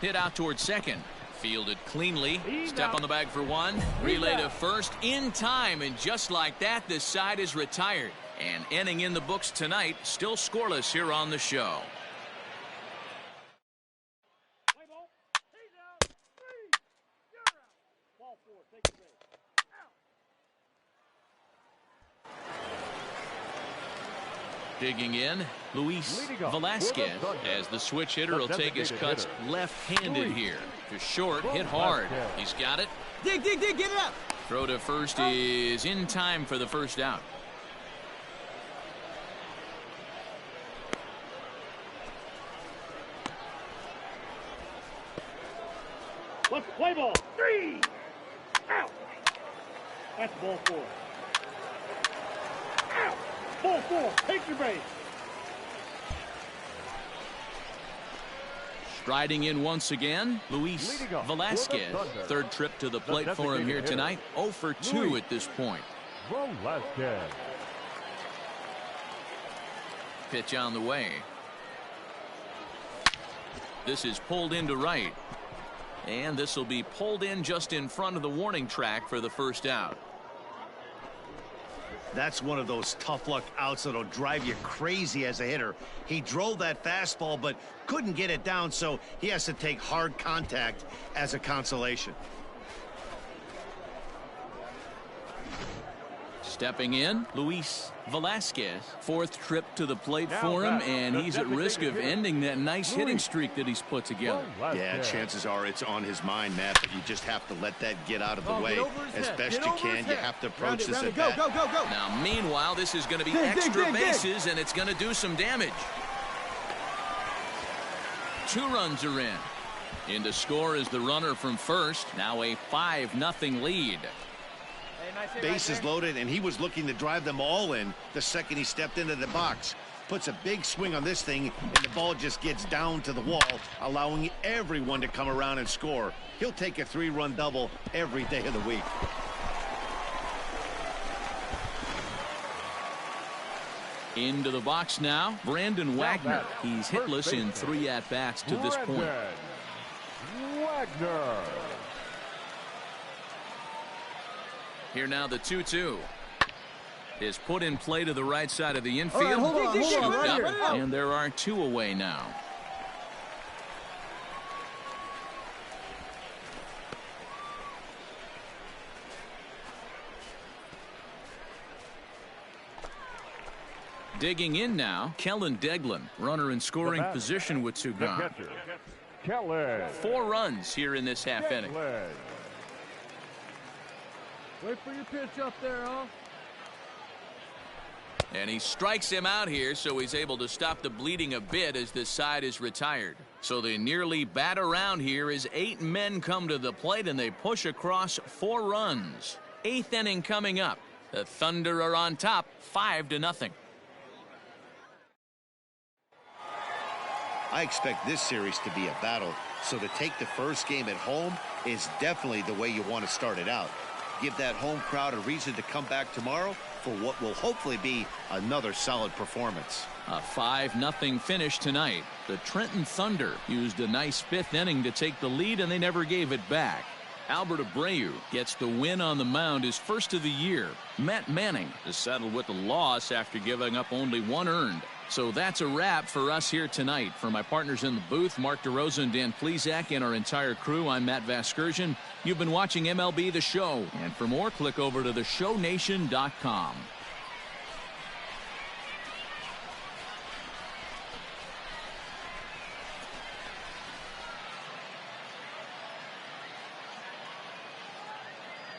Hit out towards second. Fielded cleanly. Step on the bag for one. Relay to first in time. And just like that, this side is retired. And inning in the books tonight, still scoreless here on the show. Digging in, Luis Velasquez, as the switch hitter will take his cuts left-handed here. To short, hit hard. He's got it. Dig, get it up. Throw to first is in time for the first out. Let's play ball. 3. Out. That's ball 4. Out. Ball 4. Take your base. Striding in once again, Luis Velasquez. Third trip to the plate for him here tonight. 0 for 2 at this point. Velasquez. Pitch on the way. This is pulled into right. And this will be pulled in just in front of the warning track for the first out. That's one of those tough luck outs that'll drive you crazy as a hitter. He drove that fastball but couldn't get it down, so he has to take hard contact as a consolation. Stepping in, Luis Velasquez. Fourth trip to the plate for him, and he's at risk of ending that nice hitting streak that he's put together. Yeah, chances are it's on his mind, Matt, but you just have to let that get out of the way as best you can. You have to approach this at bat. Go. Now, meanwhile, this is going to be extra bases, and it's going to do some damage. 2 runs are in. In to score is the runner from first. Now a 5-0 lead. Bases loaded, and he was looking to drive them all in the second he stepped into the box. Puts a big swing on this thing, and the ball just gets down to the wall, allowing everyone to come around and score. He'll take a 3-run double every day of the week. Into the box now, Brandon Wagner. He's hitless in 3 at-bats to this point. Wagner. Here now the 2-2 is put in play to the right side of the infield. And there are 2 away now. Digging in now, Kellen Deglin, runner in scoring position with 2 gone. 4 runs here in this half inning. Wait for your pitch up there, huh? And he strikes him out here, so he's able to stop the bleeding a bit as this side is retired. So they nearly bat around here as 8 men come to the plate, and they push across 4 runs. 8th inning coming up. The Thunder are on top, 5-0. I expect this series to be a battle, so to take the first game at home is definitely the way you want to start it out. Give that home crowd a reason to come back tomorrow for what will hopefully be another solid performance. A 5-0 finish tonight. The Trenton Thunder used a nice 5th inning to take the lead, and they never gave it back. Albert Abreu gets the win on the mound, his first of the year. Matt Manning is settled with a loss after giving up only 1 earned. So that's a wrap for us here tonight. For my partners in the booth, Mark DeRosa and Dan Plesac, and our entire crew, I'm Matt Vasgersian. You've been watching MLB The Show. And for more, click over to theshownation.com.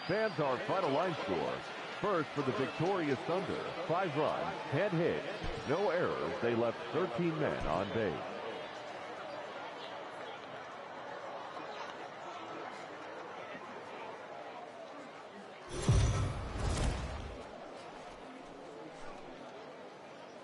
Fans, our final line score. First for the victorious Thunder, 5 runs, 10 hits, no errors. They left 13 men on base.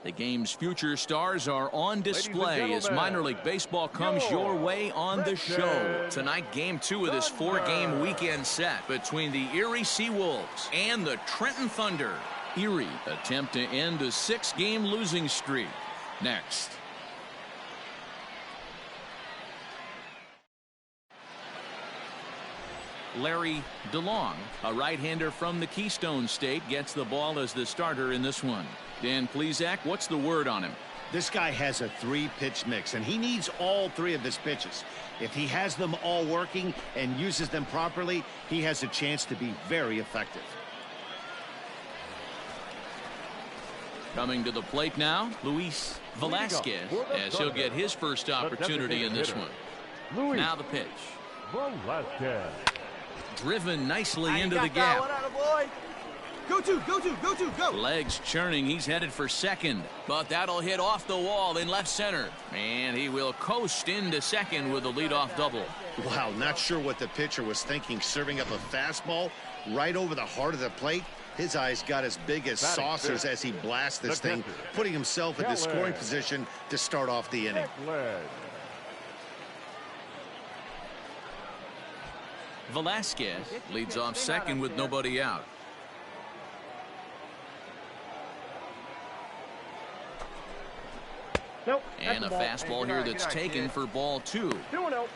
The game's future stars are on display as minor league baseball comes your way on the show. Tonight, game 2 of this 4-game weekend set between the Erie Seawolves and the Trenton Thunder. Erie attempt to end a 6-game losing streak. Next. Larry DeLong, a right-hander from the Keystone State, gets the ball as the starter in this one. Dan Plesac, what's the word on him? This guy has a 3-pitch mix, and he needs all 3 of his pitches. If he has them all working and uses them properly, he has a chance to be very effective. Coming to the plate now, Luis Velasquez, as he'll get his first opportunity in this one. Now the pitch. Velasquez. Driven nicely into the gap. Go, go! Legs churning, he's headed for second, but that'll hit off the wall in left center. And he will coast into second with a leadoff double. Wow, not sure what the pitcher was thinking, serving up a fastball right over the heart of the plate. His eyes got as big as saucers as he blasts this thing, putting himself in the scoring position to start off the inning. Velasquez leads off second with nobody out. Nope. And a fastball here that's taken for ball 2. 2-0.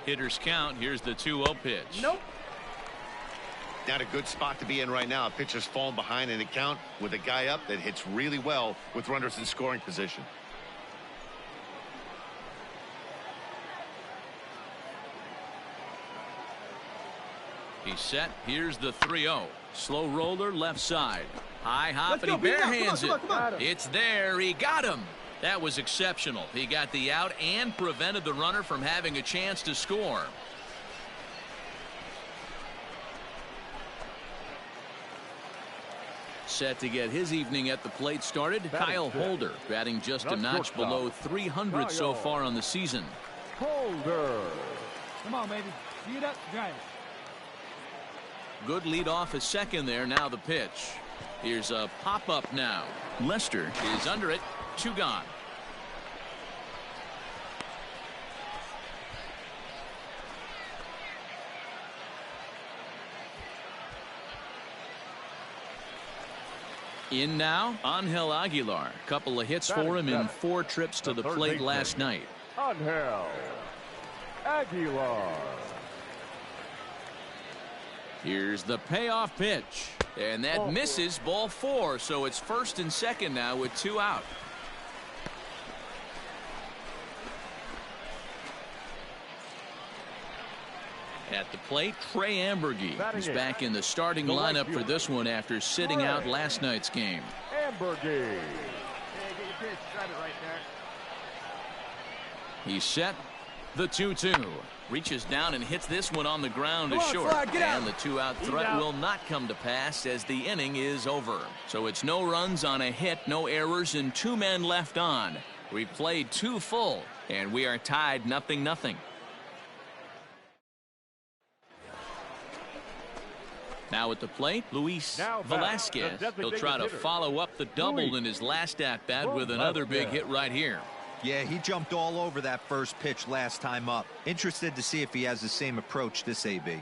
Hitters count. Here's the 2-0 pitch. Nope. Not a good spot to be in right now. A pitcher's falling behind in the count with a guy up that hits really well with runners in scoring position. He's set. Here's the 3-0. Slow roller left side. High hop, and he barehands it. It's there. He got him. That was exceptional. He got the out and prevented the runner from having a chance to score. Set to get his evening at the plate started. Kyle Holder batting just a notch below 300 so far on the season. Holder. Come on, baby. See it up. Drive it. Good lead off a second there. Now the pitch. Here's a pop-up now. Lester is under it. 2 gone. In now, Angel Aguilar. Couple of hits for him in 4 trips to the plate last night. Angel Aguilar. Here's the payoff pitch. And that misses, ball 4. So it's first and second now with 2 out. At the plate, Trey Amberge is back in the starting lineup for this one after sitting out last night's game. Amberge. Hey, get your pitch. Drive it right there. He's set. The 2-2. Reaches down and hits this one on the ground to short. And the 2-out threat will not come to pass as the inning is over. So it's no runs on a hit, no errors, and 2 men left on. We've played 2 full, and we are tied 0-0. Now at the plate, Luis Velasquez. He'll try to follow up the double in his last at-bat with another big hit right here. Yeah, he jumped all over that first pitch last time up. Interested to see if he has the same approach this AB.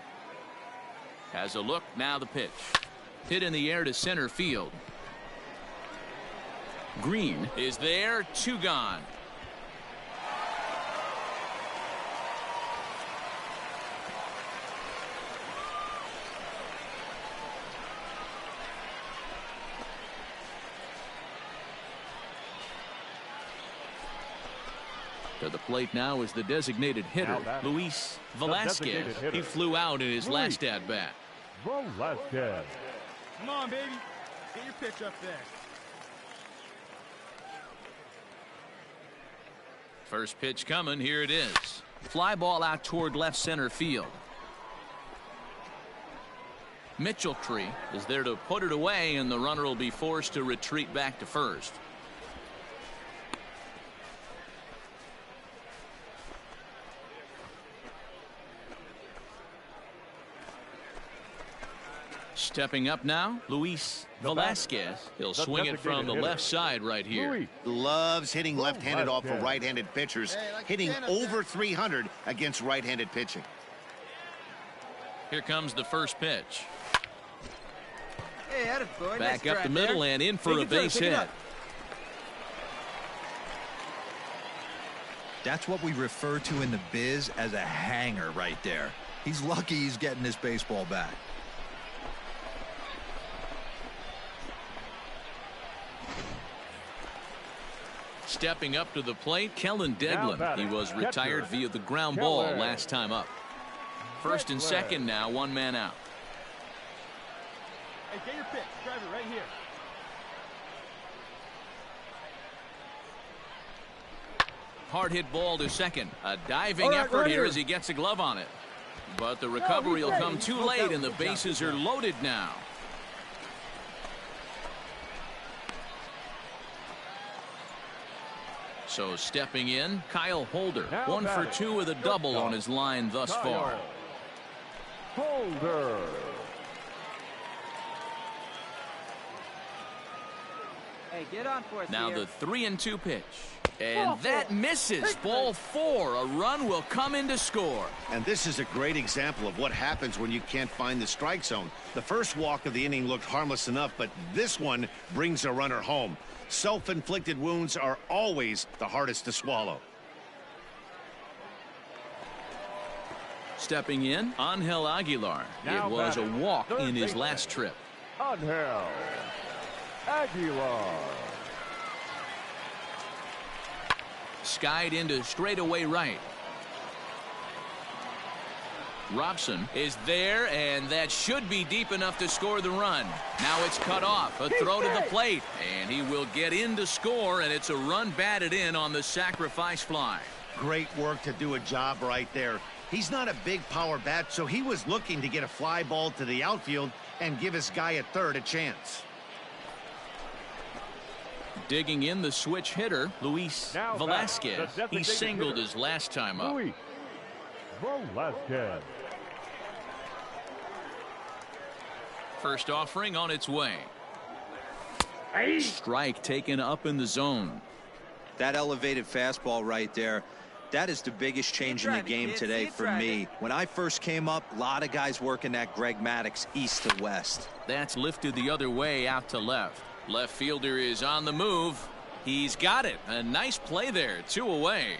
Has a look, now the pitch. Hit in the air to center field. Green is there, 2 gone. To the plate now is the designated hitter, Luis Velasquez. He flew out in his last at-bat. Velasquez. Come on, baby. Get your pitch up there. First pitch coming. Here it is. Fly ball out toward left center field. Mitchell-Tree is there to put it away, and the runner will be forced to retreat back to first. Stepping up now, Luis Velasquez. He'll swing it from the left side right here. Loves hitting left-handed off of right-handed pitchers, hitting over 300 against right-handed pitching. Here comes the first pitch. Hey, boy. Back nice up the middle there. and in for a base hit. That's what we refer to in the biz as a hanger right there. He's lucky he's getting this baseball back. Stepping up to the plate, Kellen Devlin. He was retired via the ground ball last time up. First and second now, 1 man out. Hey, get your pitch. Drive it right here. Hard hit ball to second. A diving effort here as he gets a glove on it. But the recovery will come too late, and the bases are loaded now. So stepping in, Kyle Holder. 1 for 2 with a double on his line thus far. Holder. Hey, get on for it. Now the 3-2 pitch. And that misses. Ball 4. A run will come in to score. And this is a great example of what happens when you can't find the strike zone. The first walk of the inning looked harmless enough, but this one brings a runner home. Self-inflicted wounds are always the hardest to swallow. Stepping in, Angel Aguilar. It was a walk in his last trip. Angel Aguilar. Skied into straightaway right. Robson is there, and that should be deep enough to score the run. Now it's cut off. A throw to the plate, and he will get in to score, and it's a run batted in on the sacrifice fly. Great work to do a job right there. He's not a big power bat, so he was looking to get a fly ball to the outfield and give his guy at third a chance. Digging in the switch hitter, Luis Velasquez. He singled his last time up. Luis Velasquez. First offering on its way. Strike taken up in the zone. That elevated fastball right there, that is the biggest change in the game today for me. When I first came up, a lot of guys working that Greg Maddux east to west. That's lifted the other way out to left. Left fielder is on the move. He's got it. A nice play there. 2 away.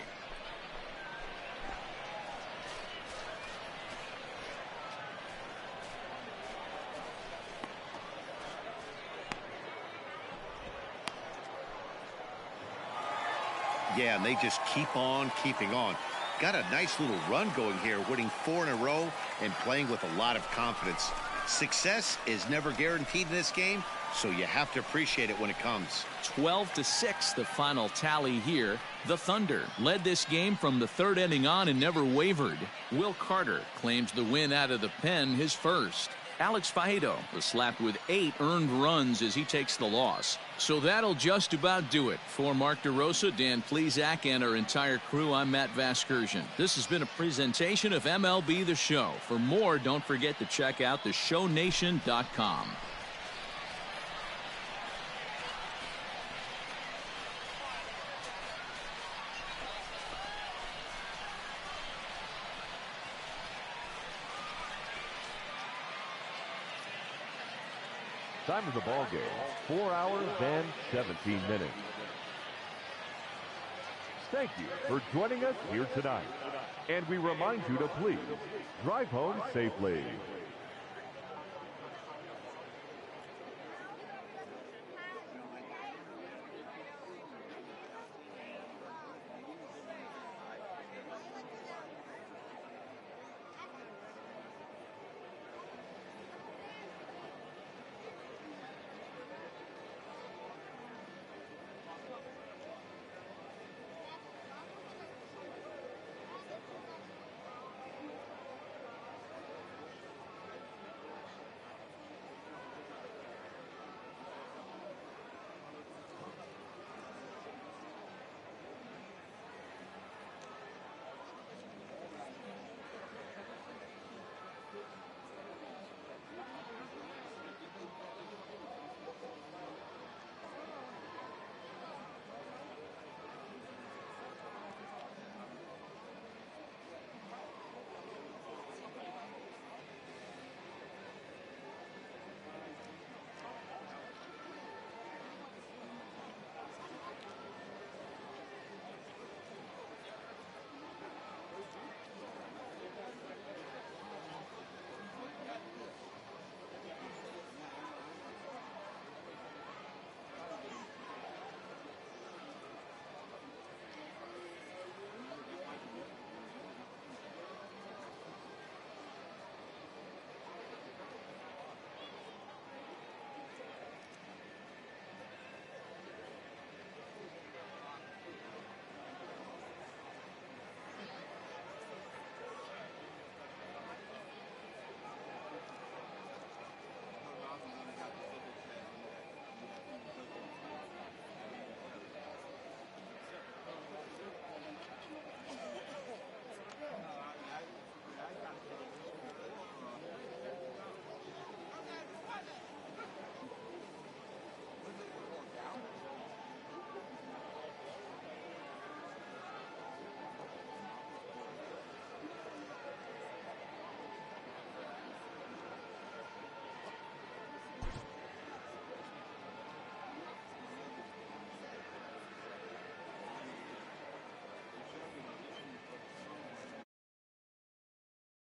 Yeah, and they just keep on keeping on. Got a nice little run going here, winning 4 in a row and playing with a lot of confidence. Success is never guaranteed in this game, so you have to appreciate it when it comes. 12-6 the final tally here. The Thunder led this game from the 3rd inning on and never wavered. Will Carter claims the win out of the pen, his first. Alex Faedo was slapped with 8 earned runs as he takes the loss. So that'll just about do it. For Mark DeRosa, Dan Plesac, and our entire crew, I'm Matt Vasgersian. This has been a presentation of MLB The Show. For more, don't forget to check out theshownation.com. Time of the ball game, 4 hours and 17 minutes. Thank you for joining us here tonight. And we remind you to please drive home safely.